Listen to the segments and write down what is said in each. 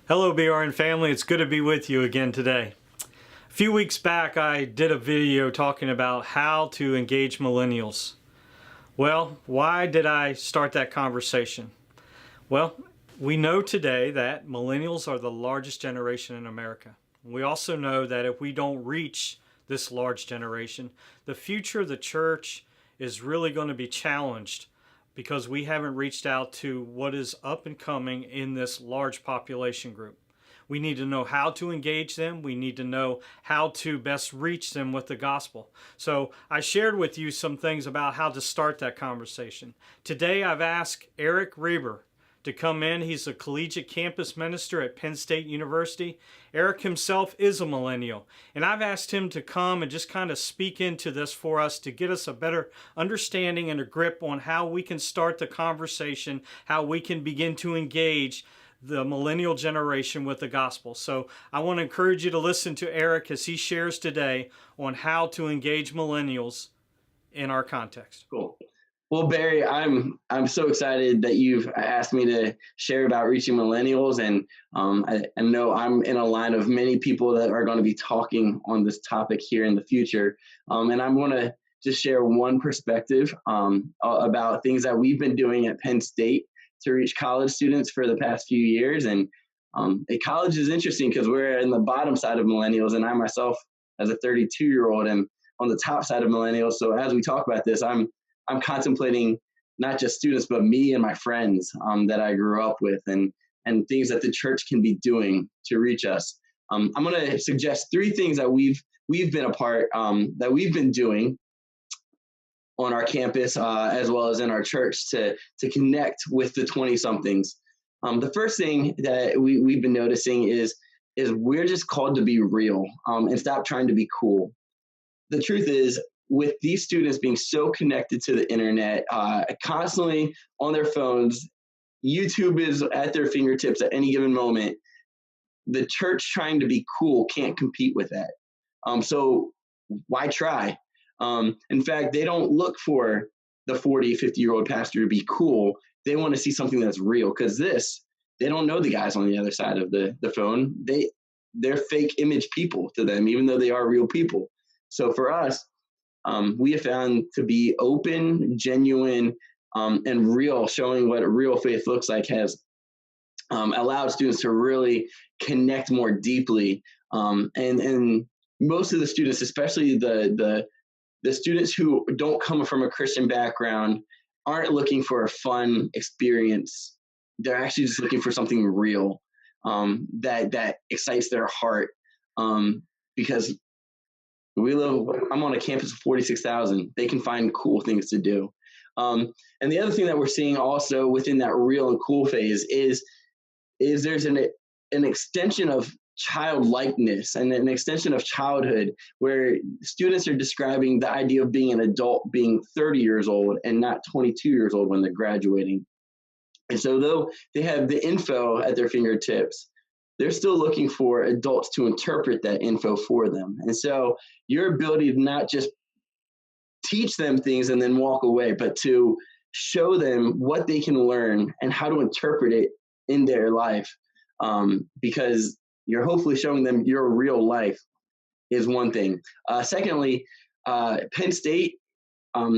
Hello, BRN family. It's good to be with you again today. A few weeks back, I did a video talking about how to engage millennials. Well, why did I start that conversation? Well, we know today that millennials are the largest generation in America. We also know that if we don't reach this large generation, the future of the church is really going to be challenged because we haven't reached out to what is up and coming in this large population group. We need to know how to engage them. We need to know how to best reach them with the gospel. So I shared with you some things about how to start that conversation. Today I've asked Eric Reiber to come in. He's a collegiate campus minister at Penn State University. Eric himself is a millennial, and I've asked him to come and just kind of speak into this for us to get us a better understanding and a grip on how we can start the conversation, how we can begin to engage the millennial generation with the gospel. So I want to encourage you to listen to Eric as he shares today on how to engage millennials in our context. Cool. Well, Barry, I'm so excited that you've asked me to share about reaching millennials, and I know I'm in a line of many people that are going to be talking on this topic here in the future, and I'm going to just share one perspective about things that we've been doing at Penn State to reach college students for the past few years. And college is interesting because we're in the bottom side of millennials, and I myself, as a 32-year-old, am on the top side of millennials. So as we talk about this, I'm contemplating not just students, but me and my friends that I grew up with, and things that the church can be doing to reach us. I'm going to suggest three things that we've been a part, that we've been doing on our campus, as well as in our church, to connect with the 20-somethings. The first thing that we've been noticing is we're just called to be real, and stop trying to be cool. The truth is, with these students being so connected to the internet, constantly on their phones, YouTube is at their fingertips at any given moment. The church trying to be cool can't compete with that. So why try? In fact, they don't look for the 40, 50-year-old pastor to be cool. They want to see something that's real, because they don't know the guys on the other side of the phone. They're fake image people to them, even though they are real people. So for us, we have found to be open, genuine, and real, showing what a real faith looks like, has allowed students to really connect more deeply. And most of the students, especially the students who don't come from a Christian background, aren't looking for a fun experience. They're actually just looking for something real that excites their heart, because I'm on a campus of 46,000. They can find cool things to do. And the other thing that we're seeing also within that real and cool phase is there's an extension of childlikeness and an extension of childhood, where students are describing the idea of being an adult being 30 years old and not 22 years old when they're graduating. And so though they have the info at their fingertips, they're still looking for adults to interpret that info for them. And so your ability to not just teach them things and then walk away, but to show them what they can learn and how to interpret it in their life, because you're hopefully showing them your real life, is one thing. Secondly, Penn State,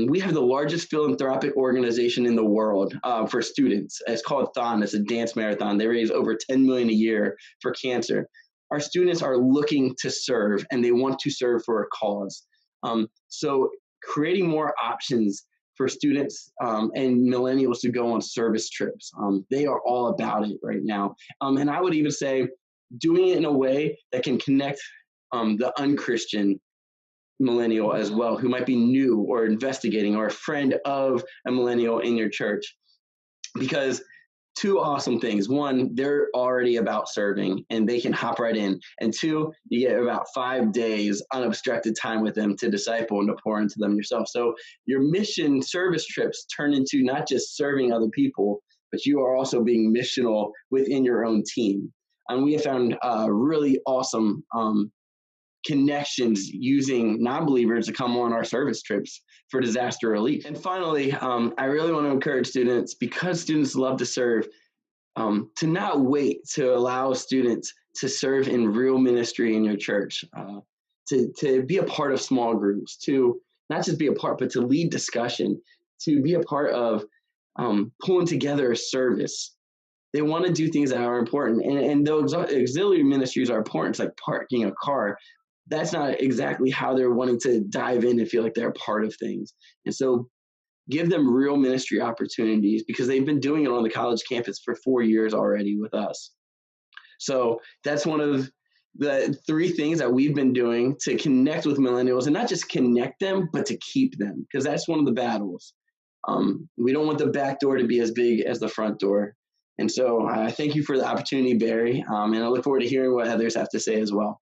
we have the largest philanthropic organization in the world for students. It's called Thon. It's a dance marathon. They raise over $10 million a year for cancer. Our students are looking to serve, and they want to serve for a cause. So creating more options for students and millennials to go on service trips. They are all about it right now. And I would even say doing it in a way that can connect the unchristian millennial as well, who might be new or investigating, or a friend of a millennial in your church. Because two awesome things: one, they're already about serving and they can hop right in, and two, you get about 5 days unobstructed time with them to disciple and to pour into them yourself. So your mission service trips turn into not just serving other people, but you are also being missional within your own team. And we have found really awesome connections using non-believers to come on our service trips for disaster relief. And finally, I really want to encourage students, because students love to serve, to not wait to allow students to serve in real ministry in your church, to be a part of small groups, to not just be a part, but to lead discussion, to be a part of pulling together a service. They want to do things that are important. And though auxiliary ministries are important, it's like parking a car, that's not exactly how they're wanting to dive in and feel like they're a part of things. And so give them real ministry opportunities, because they've been doing it on the college campus for 4 years already with us. So that's one of the 3 things that we've been doing to connect with millennials, and not just connect them, but to keep them, because that's one of the battles. We don't want the back door to be as big as the front door. And so I thank you for the opportunity, Barry, and I look forward to hearing what others have to say as well.